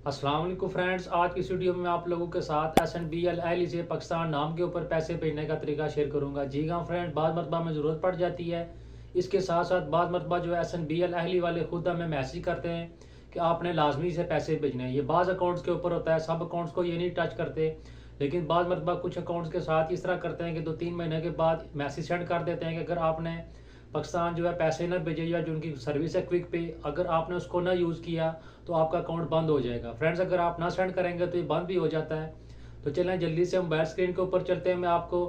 अस्सलाम वालेकुम फ्रेंड्स, आज की इस वीडियो में मैं आप लोगों के साथ SNBL से पाकिस्तान नाम के ऊपर पैसे भेजने का तरीका शेयर करूंगा। जी हाँ फ्रेंड्स, बाद मरतबा में ज़रूरत पड़ जाती है। इसके साथ साथ बाद मरतबा जो है SNBL वाले खुद हमें मैसेज करते हैं कि आपने लाजमी से पैसे भेजने हैं। ये बाज़ अकाउंट्स के ऊपर होता है, सब अकाउंट्स को ये नहीं टच करते, लेकिन बाद मरतबा कुछ अकाउंट्स के साथ इस तरह करते हैं कि 2-3 महीने के बाद मैसेज सेंड कर देते हैं कि अगर आपने पाकिस्तान जो है पैसे ना भेजे या जो उनकी सर्विस है क्विक पे, अगर आपने उसको ना यूज़ किया तो आपका अकाउंट बंद हो जाएगा। फ्रेंड्स, अगर आप ना सेंड करेंगे तो ये बंद भी हो जाता है। तो चलें जल्दी से हम मोबाइल स्क्रीन के ऊपर चलते हैं। मैं आपको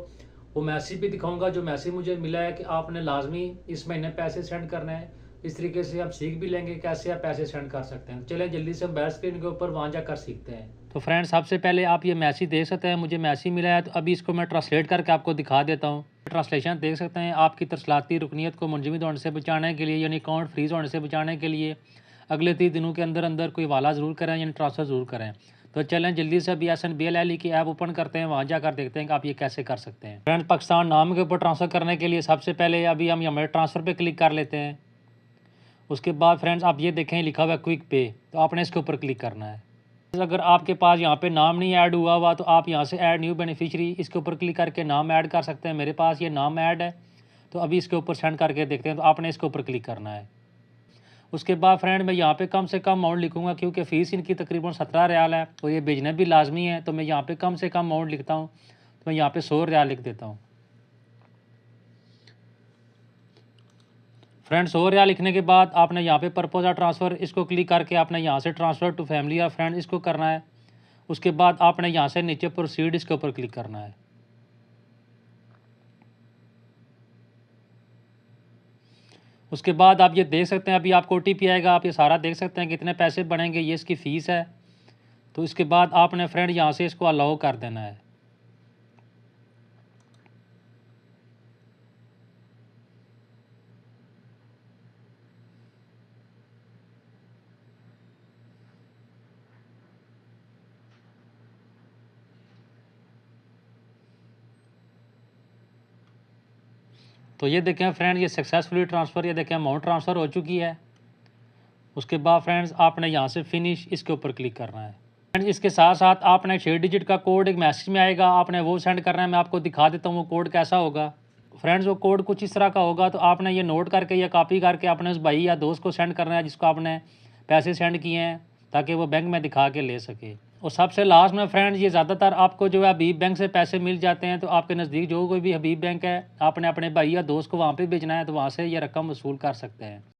वो मैसेज भी दिखाऊंगा जो मैसेज मुझे मिला है कि आपने लाजमी इस महीने पैसे सेंड करने हैं। इस तरीके से हम सीख भी लेंगे कैसे आप पैसे सेंड कर सकते हैं। चलें जल्दी से मोबाइल स्क्रीन के ऊपर वहाँ जाकर सीखते हैं। तो फ्रेंड्स, सबसे पहले आप ये मैसेज देख सकते हैं, मुझे मैसेज मिला है, तो अभी इसको मैं ट्रांसलेट करके आपको दिखा देता हूँ। ट्रांसलेशन देख सकते हैं, आपकी तरसलाती रुकनीत को मुंजमद होने से बचाने के लिए, यानी अकाउंट फ्रीज होने से बचाने के लिए अगले 30 दिनों के अंदर अंदर कोई वाला ज़रूर करें, यानी ट्रांसफ़र ज़रूर करें। तो चलें जल्दी से अभी SNBL की ऐप ओपन करते हैं, वहाँ जाकर देखते हैं कि आप ये कैसे कर सकते हैं। फ्रेंड्स, पाकिस्तान नाम के ऊपर ट्रांसफ़र करने के लिए सबसे पहले अभी हम हमारे ट्रांसफ़र पे क्लिक कर लेते हैं। उसके बाद फ्रेंड्स, आप ये देखें लिखा हुआ है क्विक पे, तो आपने इसके ऊपर क्लिक करना है। अगर आपके पास यहाँ पे नाम नहीं ऐड हुआ तो आप यहाँ से ऐड न्यू बेनिफिशियरी, इसके ऊपर क्लिक करके नाम ऐड कर सकते हैं। मेरे पास ये नाम ऐड है, तो अभी इसके ऊपर सेंड करके देखते हैं, तो आपने इसके ऊपर क्लिक करना है। उसके बाद फ्रेंड, मैं यहाँ पे कम से कम अमाउंट लिखूंगा क्योंकि फ़ीस इनकी तकरीबन 17 रियाल है, तो ये भेजना भी लाजमी है। तो मैं यहाँ पे कम से कम अमाउंट लिखता हूँ, तो मैं यहाँ पे 100 रियाल लिख देता हूँ। फ्रेंड, 100 रियाल लिखने के बाद आपने यहाँ पे पर्पज़ ऑफ ट्रांसफ़र इसको क्लिक करके आपने यहाँ से ट्रांसफ़र टू फैमिली या फ्रेंड इसको करना है। उसके बाद आपने यहाँ से नीचे प्रोसीड इसके ऊपर क्लिक करना है। उसके बाद आप ये देख सकते हैं, अभी आपको OTP आएगा, आप ये सारा देख सकते हैं कितने पैसे बनेंगे, ये इसकी फ़ीस है। तो इसके बाद आपने फ्रेंड यहाँ से इसको अलाउ कर देना है। तो ये देखें फ्रेंड, ये सक्सेसफुली ट्रांसफ़र, ये देखें अमाउंट ट्रांसफ़र हो चुकी है। उसके बाद फ्रेंड्स, आपने यहाँ से फिनिश इसके ऊपर क्लिक करना है। फ्रेंड्स, इसके साथ साथ आपने 6 डिजिट का कोड एक मैसेज में आएगा, आपने वो सेंड करना है। मैं आपको दिखा देता हूँ वो कोड कैसा होगा। फ्रेंड्स, वो कोड कुछ इस तरह का होगा, तो आपने ये नोट करके या कॉपी करके अपने उस भाई या दोस्त को सेंड करना है जिसको आपने पैसे सेंड किए हैं, ताकि वो बैंक में दिखा के ले सके। और सबसे लास्ट में फ्रेंड्स, ये ज़्यादातर आपको जो है हबीब बैंक से पैसे मिल जाते हैं, तो आपके नज़दीक जो कोई भी हबीब बैंक है, आपने अपने भाई या दोस्त को वहाँ पे भेजना है, तो वहाँ से ये रकम वसूल कर सकते हैं।